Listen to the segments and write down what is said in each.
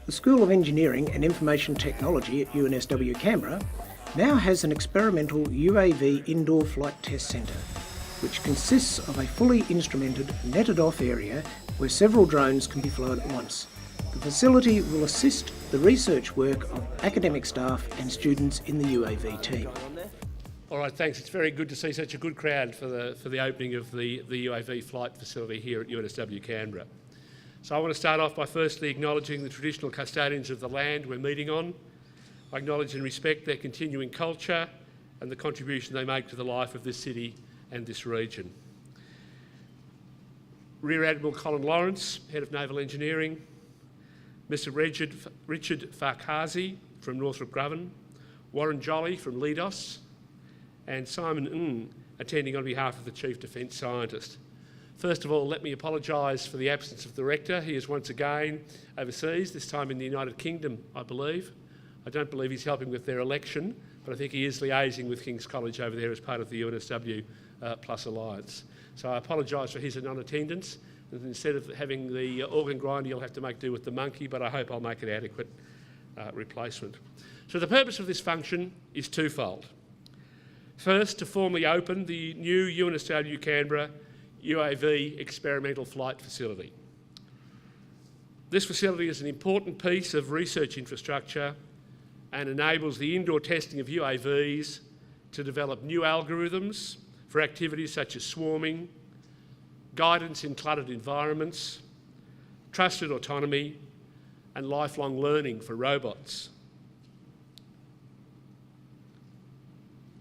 The School of Engineering and Information Technology at UNSW Canberra now has an experimental UAV indoor flight test centre, which consists of a fully instrumented, netted-off area where several drones can be flown at once. The facility will assist the research work of academic staff and students in the UAV team. All right, thanks. It's very good to see such a good crowd for the opening of the UAV flight facility here at UNSW Canberra. So I want to start off by firstly acknowledging the traditional custodians of the land we're meeting on. I acknowledge and respect their continuing culture and the contribution they make to the life of this city and this region. Rear Admiral Colin Lawrence, Head of Naval Engineering, Mr Richard Farkazi from Northrop Grumman, Warren Jolly from Leidos, and Simon Ng attending on behalf of the Chief Defence Scientist. First of all, let me apologise for the absence of the Rector. He is once again overseas, this time in the United Kingdom, I believe. I don't believe he's helping with their election, but I think he is liaising with King's College over there as part of the UNSW Plus Alliance. So I apologise for his non-attendance. Instead of having the organ grinder, you'll have to make do with the monkey, but I hope I'll make an adequate replacement. So the purpose of this function is twofold. First, to formally open the new UNSW Canberra UAV experimental flight facility. This facility is an important piece of research infrastructure and enables the indoor testing of UAVs to develop new algorithms for activities such as swarming, guidance in cluttered environments, trusted autonomy, and lifelong learning for robots.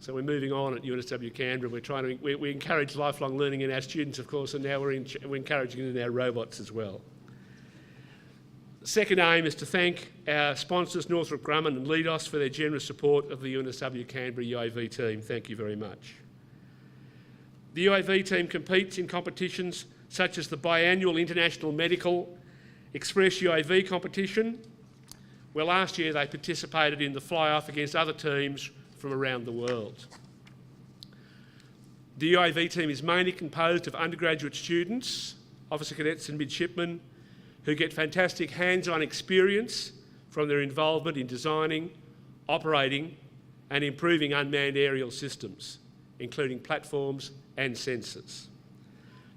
So we're moving on at UNSW Canberra. We encourage lifelong learning in our students, of course, and now we're encouraging it in our robots as well. The second aim is to thank our sponsors, Northrop Grumman and Leidos, for their generous support of the UNSW Canberra UAV team. Thank you very much. The UAV team competes in competitions such as the biannual International Medical Xpress UAV competition, where last year they participated in the fly-off against other teams from around the world. The UAV team is mainly composed of undergraduate students, officer cadets and midshipmen, who get fantastic hands-on experience from their involvement in designing, operating and improving unmanned aerial systems, including platforms and sensors.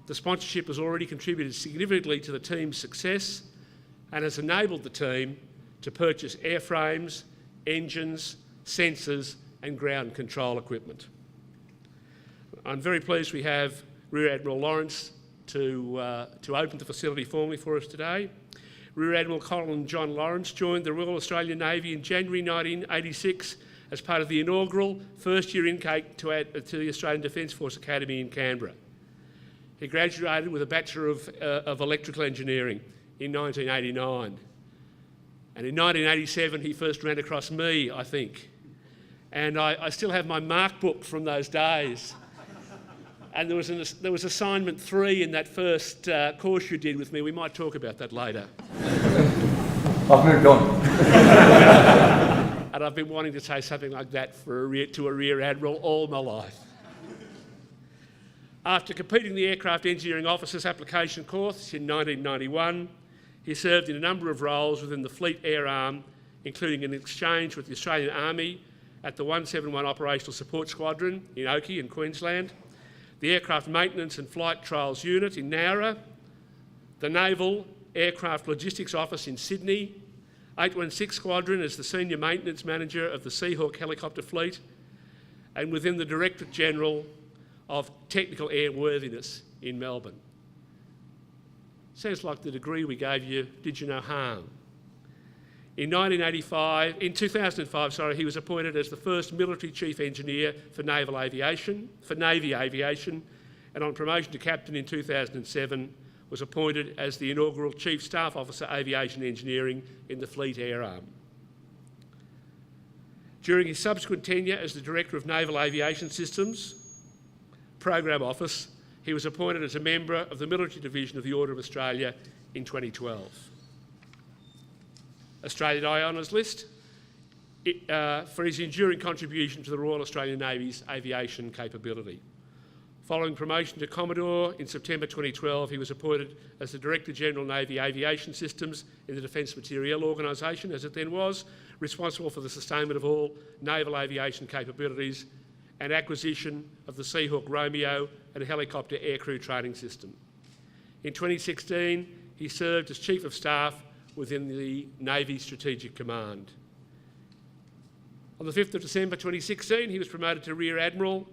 The sponsorship has already contributed significantly to the team's success and has enabled the team to purchase airframes, engines, sensors and ground control equipment. I'm very pleased we have Rear Admiral Lawrence to open the facility formally for us today. Rear Admiral Colin John Lawrence joined the Royal Australian Navy in January 1986 as part of the inaugural first-year intake to the Australian Defence Force Academy in Canberra. He graduated with a Bachelor of Electrical Engineering in 1989. And in 1987 he first ran across me, I think. And I still have my mark book from those days. And there was assignment 3 in that first course you did with me. We might talk about that later. I've moved on. And I've been wanting to say something like that to a Rear Admiral all my life. After completing the Aircraft Engineering Officer's application course in 1991, he served in a number of roles within the Fleet Air Arm, including an exchange with the Australian Army at the 171 Operational Support Squadron in Oakey in Queensland, the Aircraft Maintenance and Flight Trials Unit in Neuro, the Naval Aircraft Logistics Office in Sydney, 816 Squadron as the Senior Maintenance Manager of the Seahawk helicopter fleet, and within the Directorate General of Technical Airworthiness in Melbourne. Sounds like the degree we gave you did you no harm. In 2005, he was appointed as the first Military Chief Engineer for Navy Aviation, and on promotion to Captain in 2007, was appointed as the inaugural Chief Staff Officer Aviation Engineering in the Fleet Air Arm. During his subsequent tenure as the Director of Naval Aviation Systems Program Office, he was appointed as a member of the Military Division of the Order of Australia in 2012. Australian Eye Honours List for his enduring contribution to the Royal Australian Navy's aviation capability. Following promotion to Commodore in September 2012, he was appointed as the Director General Navy Aviation Systems in the Defence Materiel Organisation, as it then was, responsible for the sustainment of all naval aviation capabilities and acquisition of the Seahawk Romeo and helicopter aircrew training system. In 2016, he served as Chief of Staff within the Navy Strategic Command. On the 5th of December 2016, he was promoted to Rear Admiral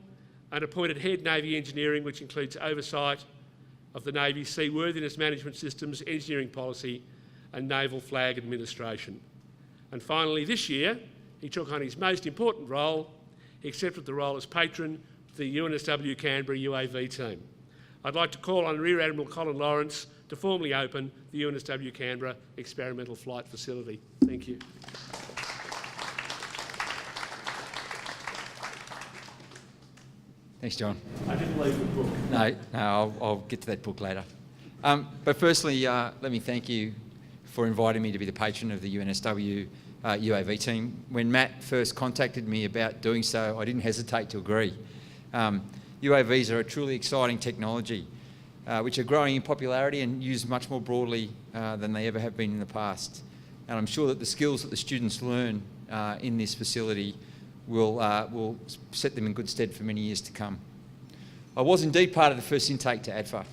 and appointed Head Navy Engineering, which includes oversight of the Navy's seaworthiness management systems, engineering policy and naval flag administration. And finally, this year, he took on his most important role. He accepted the role as patron of the UNSW Canberra UAV team. I'd like to call on Rear Admiral Colin Lawrence to formally open the UNSW Canberra Experimental Flight Facility. Thank you. Thanks, John. I didn't leave the book. No, I'll get to that book later. But firstly, let me thank you for inviting me to be the patron of the UNSW UAV team. When Matt first contacted me about doing so, I didn't hesitate to agree. UAVs are a truly exciting technology, which are growing in popularity and used much more broadly than they ever have been in the past. And I'm sure that the skills that the students learn in this facility will set them in good stead for many years to come. I was indeed part of the first intake to ADFA,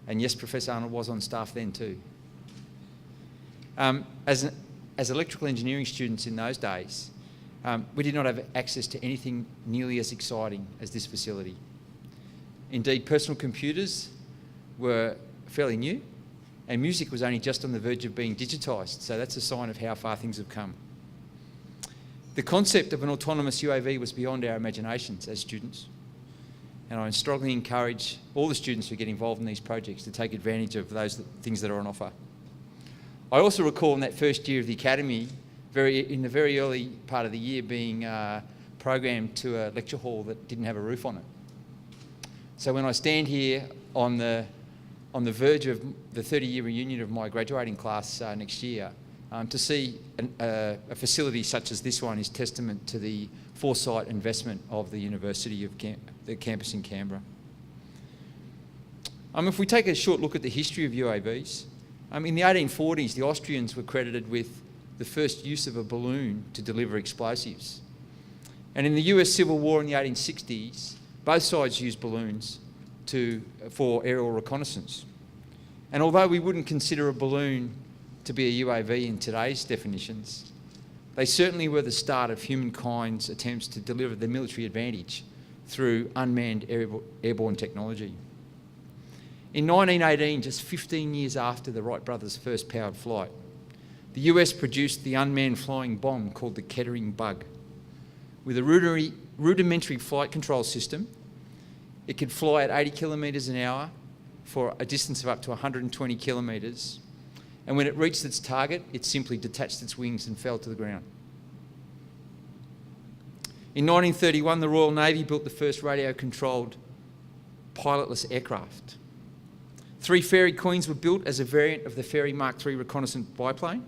and yes, Professor Arnold was on staff then too. As electrical engineering students in those days, we did not have access to anything nearly as exciting as this facility. Indeed, personal computers were fairly new, and music was only just on the verge of being digitised, so that's a sign of how far things have come. The concept of an autonomous UAV was beyond our imaginations as students, and I strongly encourage all the students who get involved in these projects to take advantage of those things that are on offer. I also recall in that first year of the academy, in the very early part of the year, being programmed to a lecture hall that didn't have a roof on it. So when I stand here on the verge of the 30-year reunion of my graduating class next year, to see a facility such as this one is testament to the foresight investment of the University of the campus in Canberra. If we take a short look at the history of UAVs, in the 1840s, the Austrians were credited with the first use of a balloon to deliver explosives. And in the US Civil War in the 1860s, both sides used balloons for aerial reconnaissance. And although we wouldn't consider a balloon to be a UAV in today's definitions, they certainly were the start of humankind's attempts to deliver the military advantage through unmanned airborne technology. In 1918, just 15 years after the Wright brothers' first powered flight, the US produced the unmanned flying bomb called the Kettering Bug. With a rudimentary flight control system, it could fly at 80 kilometres an hour for a distance of up to 120 kilometres, and when it reached its target, it simply detached its wings and fell to the ground. In 1931, the Royal Navy built the first radio-controlled pilotless aircraft. 3 Fairy Queens were built as a variant of the Fairy Mark III reconnaissance biplane.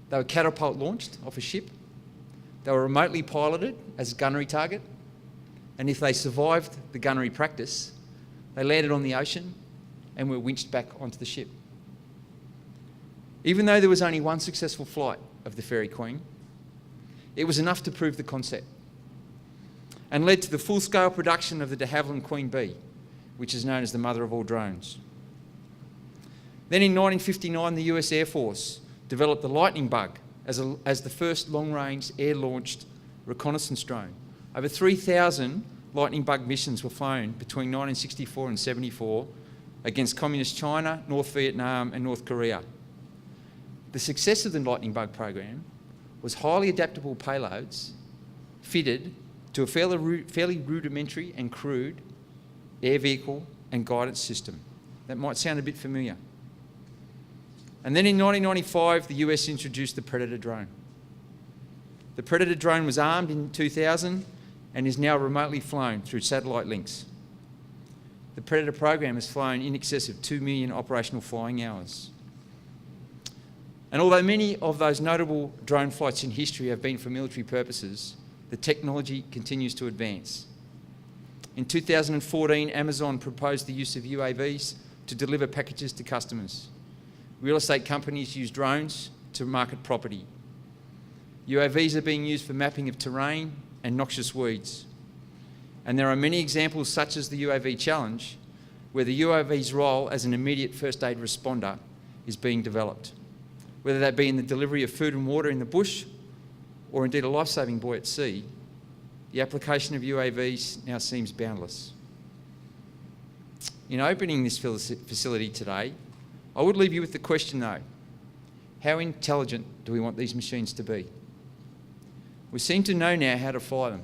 They were catapult launched off a ship. They were remotely piloted as a gunnery target, and if they survived the gunnery practice, they landed on the ocean and were winched back onto the ship. Even though there was only one successful flight of the Fairy Queen, it was enough to prove the concept and led to the full-scale production of the de Havilland Queen Bee, which is known as the mother of all drones. Then in 1959, the US Air Force developed the Lightning Bug as the first long-range air-launched reconnaissance drone. Over 3,000 Lightning Bug missions were flown between 1964 and 74 against Communist China, North Vietnam and North Korea. The success of the Lightning Bug program was highly adaptable payloads fitted to a fairly rudimentary and crude air vehicle and guidance system. That might sound a bit familiar. And then in 1995, the US introduced the Predator drone. The Predator drone was armed in 2000 and is now remotely flown through satellite links. The Predator program has flown in excess of 2 million operational flying hours. And although many of those notable drone flights in history have been for military purposes, the technology continues to advance. In 2014, Amazon proposed the use of UAVs to deliver packages to customers. Real estate companies use drones to market property. UAVs are being used for mapping of terrain and noxious weeds. And there are many examples, such as the UAV challenge, where the UAV's role as an immediate first aid responder is being developed, whether that be in the delivery of food and water in the bush or indeed a life-saving buoy at sea. The application of UAVs now seems boundless. In opening this facility today, I would leave you with the question though, how intelligent do we want these machines to be? We seem to know now how to fly them.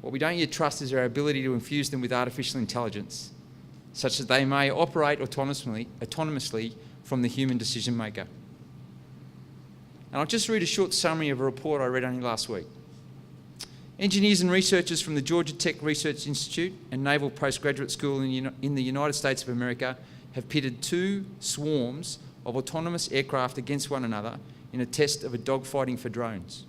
What we don't yet trust is our ability to infuse them with artificial intelligence, such that they may operate autonomously from the human decision maker. And I'll just read a short summary of a report I read only last week. Engineers and researchers from the Georgia Tech Research Institute and Naval Postgraduate School in the United States of America have pitted two swarms of autonomous aircraft against one another in a test of a dogfighting for drones.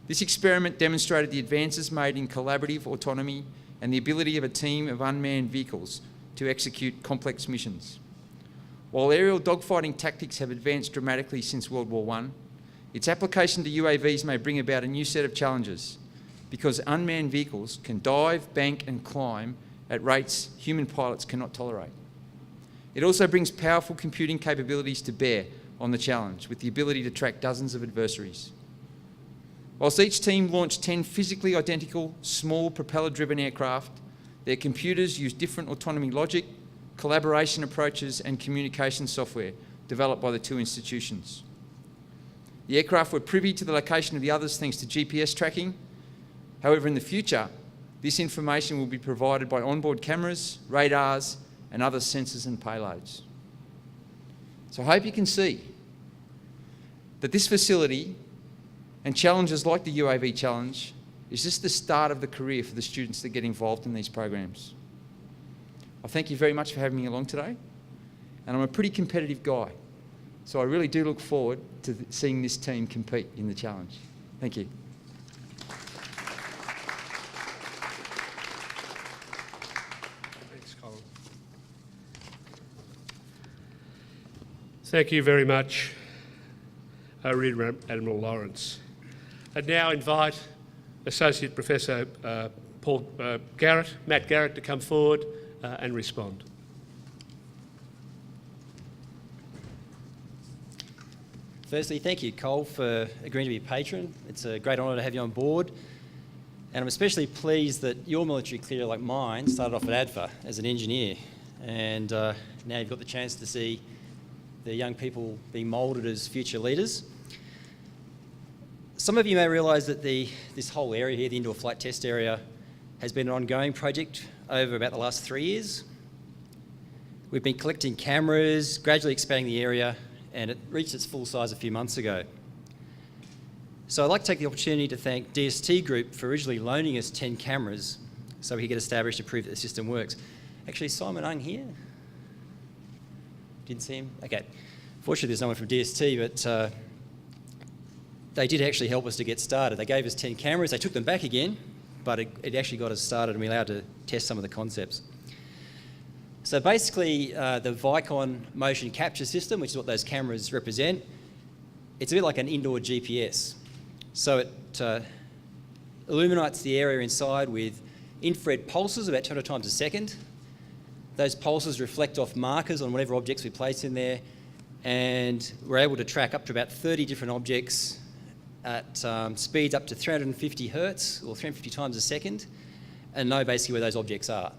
This experiment demonstrated the advances made in collaborative autonomy and the ability of a team of unmanned vehicles to execute complex missions. While aerial dogfighting tactics have advanced dramatically since World War I, its application to UAVs may bring about a new set of challenges, because unmanned vehicles can dive, bank and climb at rates human pilots cannot tolerate. It also brings powerful computing capabilities to bear on the challenge, with the ability to track dozens of adversaries. Whilst each team launched 10 physically identical, small propeller-driven aircraft, their computers use different autonomy logic, collaboration approaches and communication software developed by the two institutions. The aircraft were privy to the location of the others thanks to GPS tracking. However, in the future, this information will be provided by onboard cameras, radars, and other sensors and payloads. So I hope you can see that this facility and challenges like the UAV challenge is just the start of the career for the students that get involved in these programs. I thank you very much for having me along today, and I'm a pretty competitive guy, so I really do look forward to seeing this team compete in the challenge. Thank you. Thanks, Colin. Thank you very much, Rear Admiral Lawrence. I now invite Associate Professor Matt Garrett, to come forward and respond. Firstly, thank you, Cole, for agreeing to be a patron. It's a great honour to have you on board. And I'm especially pleased that your military career, like mine, started off at ADFA as an engineer. And now you've got the chance to see the young people being moulded as future leaders. Some of you may realise that this whole area here, the indoor flight test area, has been an ongoing project over about the last 3 years. We've been collecting cameras, gradually expanding the area, and it reached its full size a few months ago. So I'd like to take the opportunity to thank DST Group for originally loaning us 10 cameras so we could get established to prove that the system works. Actually, Simon Ung here? Didn't see him? Okay. Fortunately, there's no one from DST, but they did actually help us to get started. They gave us 10 cameras, they took them back again, but it actually got us started and we were allowed to test some of the concepts. So basically, the Vikon motion capture system, which is what those cameras represent, it's a bit like an indoor GPS. So it illuminates the area inside with infrared pulses about 200 times a second. Those pulses reflect off markers on whatever objects we place in there, and we're able to track up to about 30 different objects at speeds up to 350 hertz or 350 times a second, and know basically where those objects are.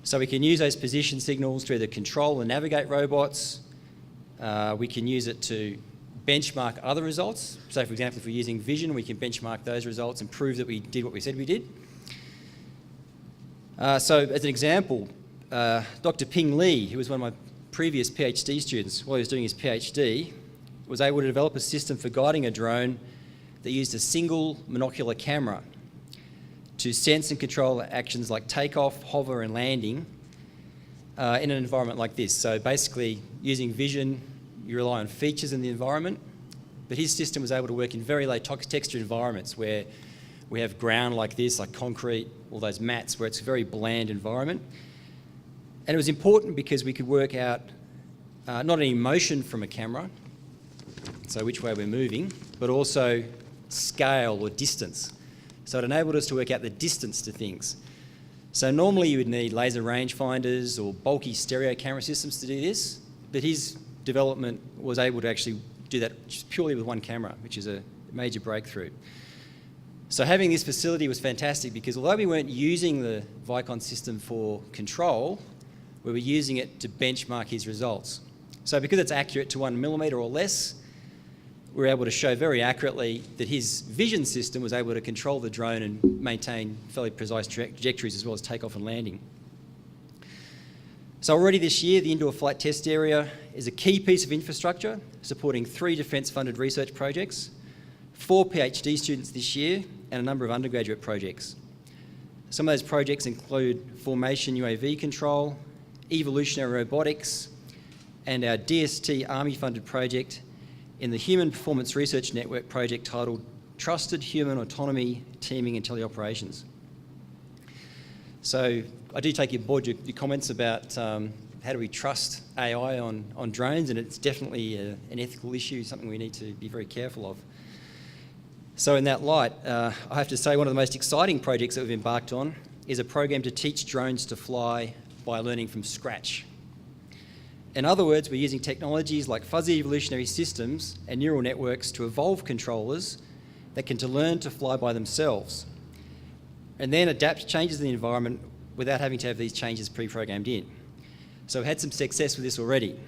So we can use those position signals to either control and navigate robots. We can use it to benchmark other results. So for example, if we're using vision, we can benchmark those results and prove that we did what we said we did. So as an example, Dr. Ping Li, who was one of my previous PhD students while he was doing his PhD, was able to develop a system for guiding a drone that used a single monocular camera to sense and control actions like takeoff, hover and landing in an environment like this. So basically, using vision, you rely on features in the environment, but his system was able to work in very low texture environments where We have ground like this, like concrete, all those mats where it's a very bland environment. And it was important because we could work out not only motion from a camera, so which way we're moving, but also scale or distance. So it enabled us to work out the distance to things. So normally you would need laser rangefinders or bulky stereo camera systems to do this, but his development was able to actually do that just purely with one camera, which is a major breakthrough. So having this facility was fantastic because although we weren't using the Vikon system for control, we were using it to benchmark his results. So because it's accurate to 1 millimetre or less, we were able to show very accurately that his vision system was able to control the drone and maintain fairly precise trajectories as well as takeoff and landing. So already this year, the indoor flight test area is a key piece of infrastructure supporting 3 defence-funded research projects, 4 PhD students this year, and a number of undergraduate projects. Some of those projects include formation UAV control, evolutionary robotics, and our DST Army-funded project in the Human Performance Research Network project titled Trusted Human Autonomy, Teaming and Teleoperations. So I do take your board your comments about how do we trust AI on drones, and it's definitely an ethical issue, something we need to be very careful of. So in that light, I have to say one of the most exciting projects that we've embarked on is a program to teach drones to fly by learning from scratch. In other words, we're using technologies like fuzzy evolutionary systems and neural networks to evolve controllers that can learn to fly by themselves and then adapt to changes in the environment without having to have these changes pre-programmed in. So we've had some success with this already.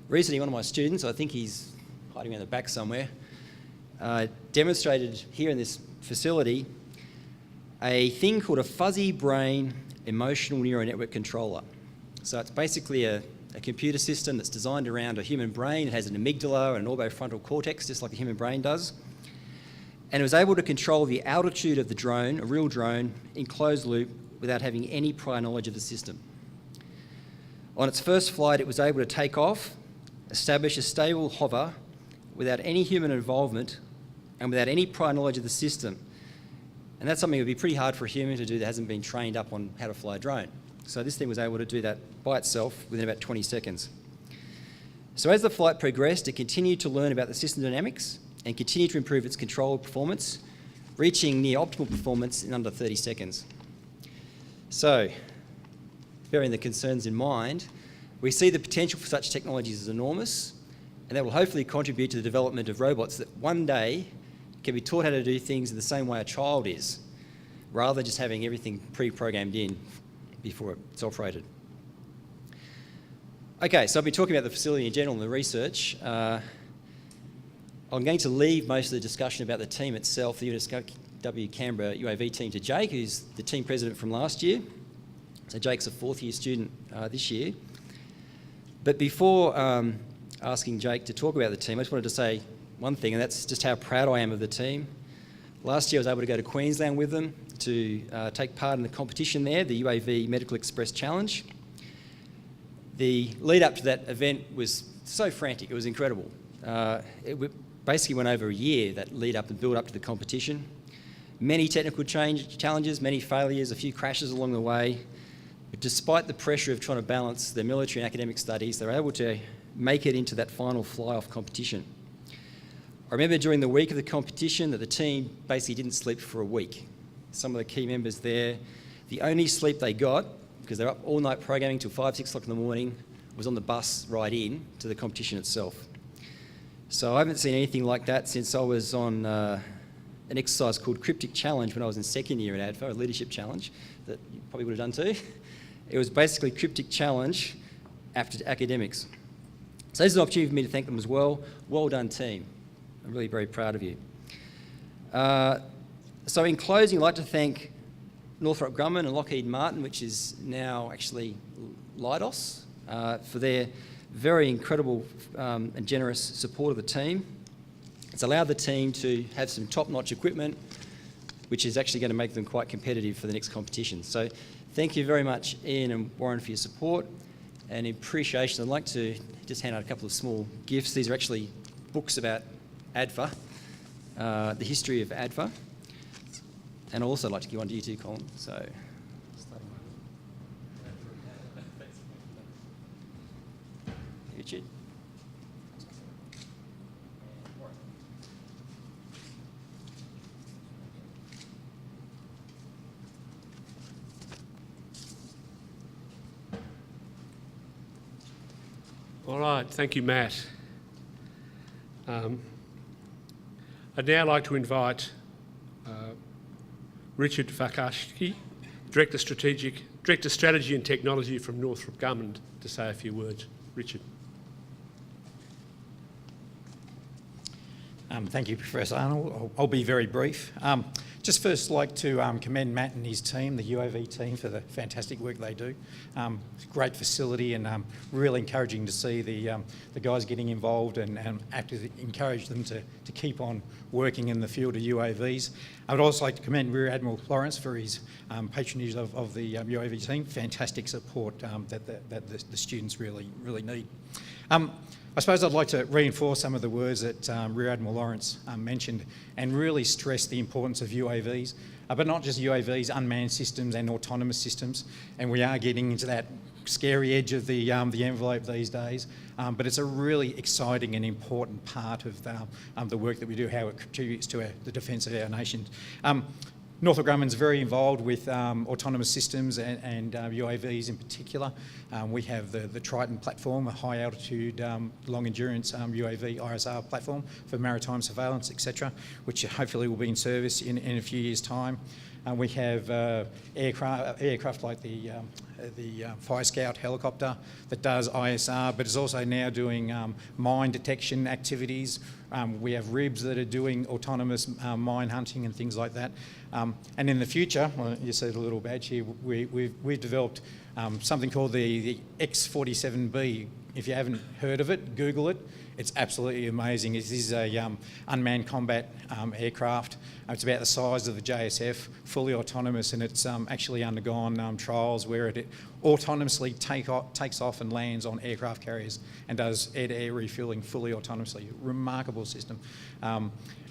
Recently, one of my students, I think he's hiding around the back somewhere, demonstrated here in this facility a thing called a fuzzy brain emotional neural network controller. So it's basically a computer system that's designed around a human brain. It has an amygdala and an orbofrontal cortex, just like a human brain does. And it was able to control the altitude of the drone, a real drone, in closed loop without having any prior knowledge of the system. On its first flight, it was able to take off, establish a stable hover without any human involvement and without any prior knowledge of the system. And that's something that would be pretty hard for a human to do that hasn't been trained up on how to fly a drone. So this thing was able to do that by itself within about 20 seconds. So as the flight progressed, it continued to learn about the system dynamics and continued to improve its control performance, reaching near optimal performance in under 30 seconds. So, bearing the concerns in mind, we see the potential for such technologies as enormous, and that will hopefully contribute to the development of robots that one day can be taught how to do things in the same way a child is, rather than just having everything pre-programmed in before it's operated. Okay, so I've been talking about the facility in general and the research. I'm going to leave most of the discussion about the team itself, the UNSW Canberra UAV team, to Jake, who's the team president from last year. So Jake's a 4th year student this year. But before asking Jake to talk about the team, I just wanted to say one thing, and that's just how proud I am of the team. Last year I was able to go to Queensland with them to take part in the competition there, the UAV Medical Xpress Challenge. The lead up to that event was so frantic, it was incredible. It basically went over a year, that lead up and build up to the competition. Many technical challenges, many failures, a few crashes along the way. But despite the pressure of trying to balance their military and academic studies, they were able to make it into that final fly-off competition. I remember during the week of the competition that the team basically didn't sleep for a week. Some of the key members there, the only sleep they got, because they're up all night programming till 5, 6 o'clock in the morning, was on the bus ride in to the competition itself. So I haven't seen anything like that since I was on an exercise called Cryptic Challenge when I was in 2nd year at ADFA, a leadership challenge that you probably would have done too. It was basically Cryptic Challenge after academics. So this is an opportunity for me to thank them as well. Well done, team. I'm really very proud of you. So in closing, I'd like to thank Northrop Grumman and Lockheed Martin, which is now actually Leidos, for their very incredible and generous support of the team. It's allowed the team to have some top-notch equipment, which is actually going to make them quite competitive for the next competition. So thank you very much, Ian and Warren, for your support. And in appreciation, I'd like to just hand out a couple of small gifts. These are actually books about ADFA, the history of ADFA. And I'd also like to give one to you too, Colin. So, Richard. All right, thank you, Matt. I'd now like to invite Richard Fakashki, Director Strategy and Technology from Northrop Grumman, to say a few words. Richard. Thank you, Professor Arnold. I'll be very brief. Just first like to commend Matt and his team, the UAV team, for the fantastic work they do. Great facility, and really encouraging to see the guys getting involved and actively encourage them to keep on working in the field of UAVs. I would also like to commend Rear Admiral Lawrence for his patronage of the UAV team. Fantastic support that the students really need. I suppose I'd like to reinforce some of the words that Rear Admiral Lawrence mentioned and really stress the importance of UAVs, but not just UAVs, unmanned systems and autonomous systems. And we are getting into that scary edge of the envelope these days, but it's a really exciting and important part of the work that we do, how it contributes to the defence of our nation. Northrop Grumman's very involved with autonomous systems and UAVs in particular. We have the Triton platform, a high altitude, long endurance UAV ISR platform for maritime surveillance, etc., which hopefully will be in service in a few years' time. We have aircraft like the Fire Scout helicopter that does ISR, but is also now doing mine detection activities. We have RIBs that are doing autonomous mine hunting and things like that. And in the future, well, you see the little badge here, we've developed something called the X-47B. If you haven't heard of it, Google it. It's absolutely amazing. This is a unmanned combat aircraft. It's about the size of the JSF, fully autonomous, and it's actually undergone trials where it autonomously takes off and lands on aircraft carriers and does air-to-air refuelling fully autonomously. Remarkable system.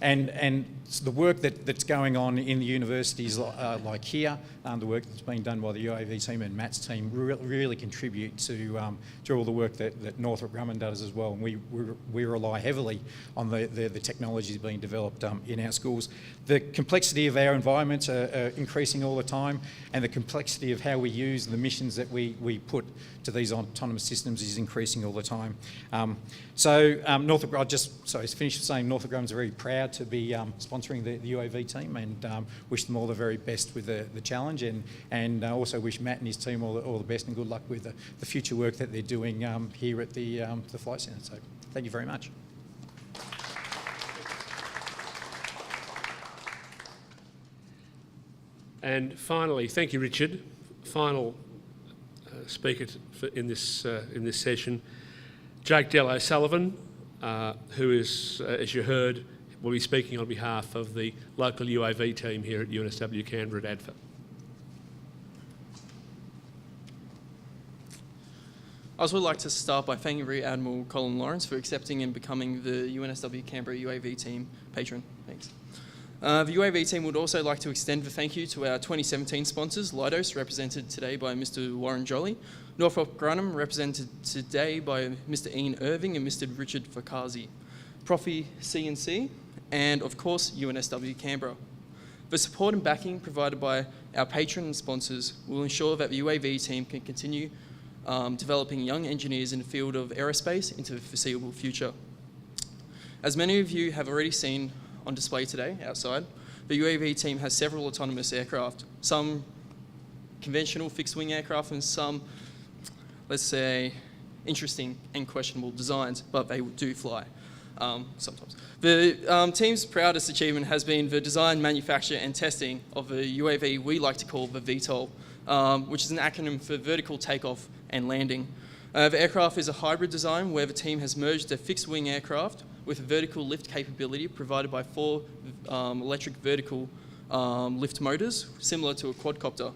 And the work that's going on in the universities like here, the work that's being done by the UAV team and Matt's team really contribute to all the work that Northrop Grumman does as well. And we rely heavily on the technologies being developed in our schools. The complexity of our environments are increasing all the time, and the complexity of how we use the missions that we put to these autonomous systems is increasing all the time. Northrop, I'll just finish saying Northrop Grumman's very proud to be sponsoring the UAV team, and wish them all the very best with the challenge, and also wish Matt and his team all the best and good luck with the future work that they're doing here at the Flight Centre. So thank you very much. And finally, thank you, Richard. Final speaker in this session, Jake Dell O'Sullivan, who is, as you heard, will be speaking on behalf of the local UAV team here at UNSW Canberra at ADFA. I also would like to start by thanking Rear Admiral Colin Lawrence for accepting and becoming the UNSW Canberra UAV team patron. Thanks. The UAV team would also like to extend a thank you to our 2017 sponsors, Leidos, represented today by Mr. Warren Jolly, Northrop Grumman, represented today by Mr. Ian Irving and Mr. Richard Fakashki, Profi CNC, and of course UNSW Canberra. The support and backing provided by our patron and sponsors will ensure that the UAV team can continue developing young engineers in the field of aerospace into the foreseeable future. As many of you have already seen on display today outside, the UAV team has several autonomous aircraft, some conventional fixed-wing aircraft and some, let's say, interesting and questionable designs, but they do fly sometimes. The team's proudest achievement has been the design, manufacture and testing of the UAV we like to call the VTOL, which is an acronym for vertical takeoff and landing. The aircraft is a hybrid design where the team has merged a fixed-wing aircraft with a vertical lift capability provided by 4 electric vertical lift motors, similar to a quadcopter.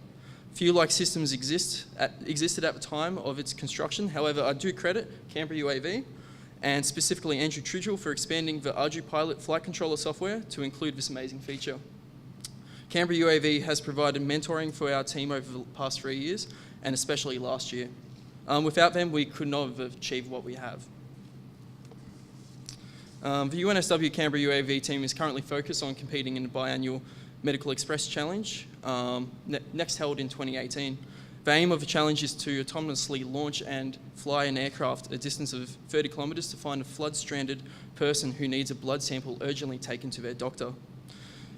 Few-like systems existed at the time of its construction. However, I do credit Canberra UAV and specifically Andrew Tridgell for expanding the Ardu Pilot flight controller software to include this amazing feature. Canberra UAV has provided mentoring for our team over the past 3 years, and especially last year. Without them, we could not have achieved what we have. The UNSW Canberra UAV team is currently focused on competing in the biannual Medical Xpress Challenge, next held in 2018. The aim of the challenge is to autonomously launch and fly an aircraft a distance of 30 kilometres to find a flood-stranded person who needs a blood sample urgently taken to their doctor.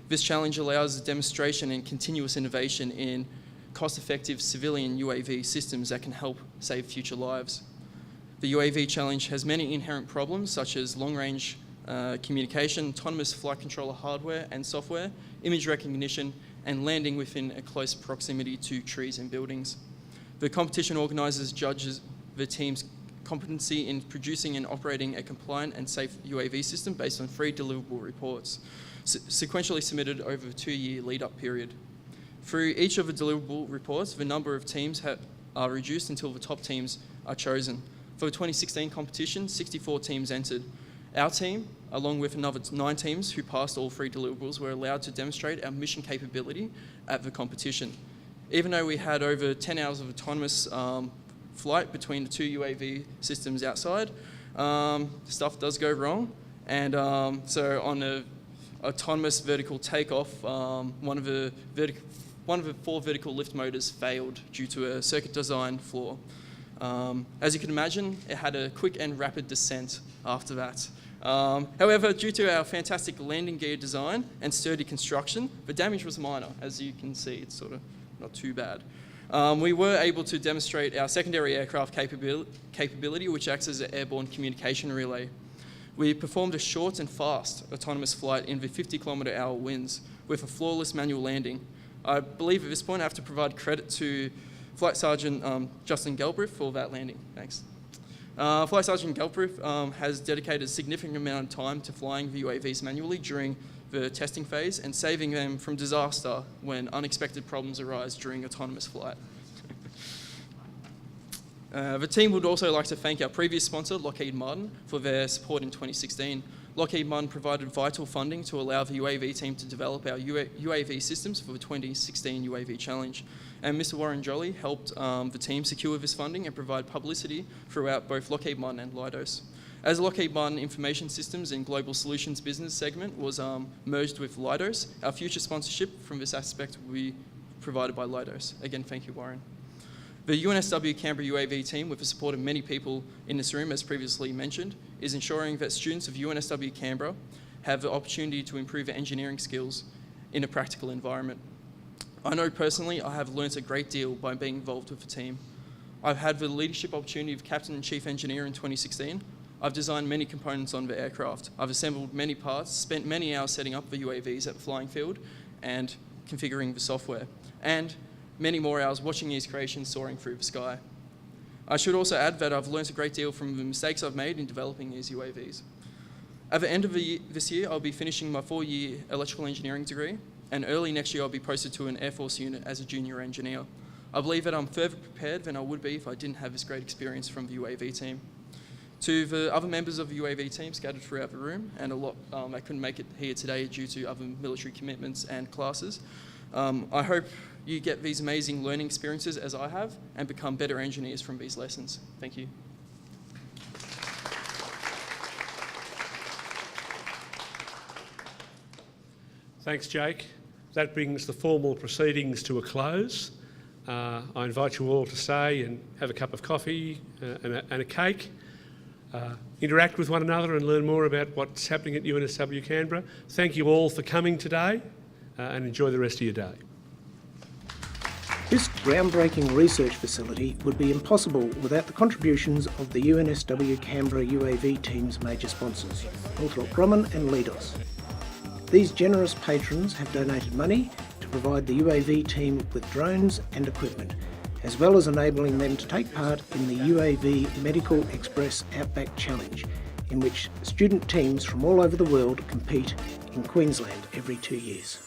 This challenge allows a demonstration and continuous innovation in cost-effective civilian UAV systems that can help save future lives. The UAV challenge has many inherent problems such as long-range communication, autonomous flight controller hardware and software, image recognition, and landing within a close proximity to trees and buildings. The competition organisers judges the team's competency in producing and operating a compliant and safe UAV system based on 3 deliverable reports, sequentially submitted over a 2-year lead-up period. Through each of the deliverable reports, the number of teams are reduced until the top teams are chosen. For the 2016 competition, 64 teams entered. Our team, along with another 9 teams who passed all 3 deliverables, were allowed to demonstrate our mission capability at the competition. Even though we had over 10 hours of autonomous flight between the 2 UAV systems outside, stuff does go wrong. And so on the autonomous vertical takeoff, one of the 4 vertical lift motors failed due to a circuit design flaw. As you can imagine, it had a quick and rapid descent after that. However, due to our fantastic landing gear design and sturdy construction, the damage was minor. As you can see, it's sort of not too bad. We were able to demonstrate our secondary aircraft capability, which acts as an airborne communication relay. We performed a short and fast autonomous flight in the 50-kilometre-hour winds with a flawless manual landing. I believe at this point I have to provide credit to Flight Sergeant Justin Galbraith for that landing. Thanks. Flight Sergeant Galbraith has dedicated a significant amount of time to flying the UAVs manually during the testing phase and saving them from disaster when unexpected problems arise during autonomous flight. The team would also like to thank our previous sponsor, Lockheed Martin, for their support in 2016. Lockheed Martin provided vital funding to allow the UAV team to develop our UAV systems for the 2016 UAV Challenge. And Mr. Warren Jolly helped the team secure this funding and provide publicity throughout both Lockheed Martin and Leidos. As Lockheed Martin Information Systems and Global Solutions business segment was merged with Leidos, our future sponsorship from this aspect will be provided by Leidos. Again, thank you, Warren. The UNSW Canberra UAV team, with the support of many people in this room, as previously mentioned, is ensuring that students of UNSW Canberra have the opportunity to improve their engineering skills in a practical environment. I know personally I have learnt a great deal by being involved with the team. I've had the leadership opportunity of Captain and Chief Engineer in 2016. I've designed many components on the aircraft. I've assembled many parts, spent many hours setting up the UAVs at the flying field and configuring the software, and many more hours watching these creations soaring through the sky. I should also add that I've learnt a great deal from the mistakes I've made in developing these UAVs. At the end of this year, I'll be finishing my 4-year electrical engineering degree, and early next year I'll be posted to an Air Force unit as a junior engineer. I believe that I'm further prepared than I would be if I didn't have this great experience from the UAV team. To the other members of the UAV team scattered throughout the room, and a lot that couldn't make it here today due to other military commitments and classes, I hope you get these amazing learning experiences as I have and become better engineers from these lessons. Thank you. Thanks, Jake. That brings the formal proceedings to a close. I invite you all to stay and have a cup of coffee and a cake. Interact with one another and learn more about what's happening at UNSW Canberra. Thank you all for coming today and enjoy the rest of your day. This groundbreaking research facility would be impossible without the contributions of the UNSW Canberra UAV team's major sponsors, Northrop Grumman and Leidos. These generous patrons have donated money to provide the UAV team with drones and equipment, as well as enabling them to take part in the UAV Medical Xpress Outback Challenge, in which student teams from all over the world compete in Queensland every 2 years.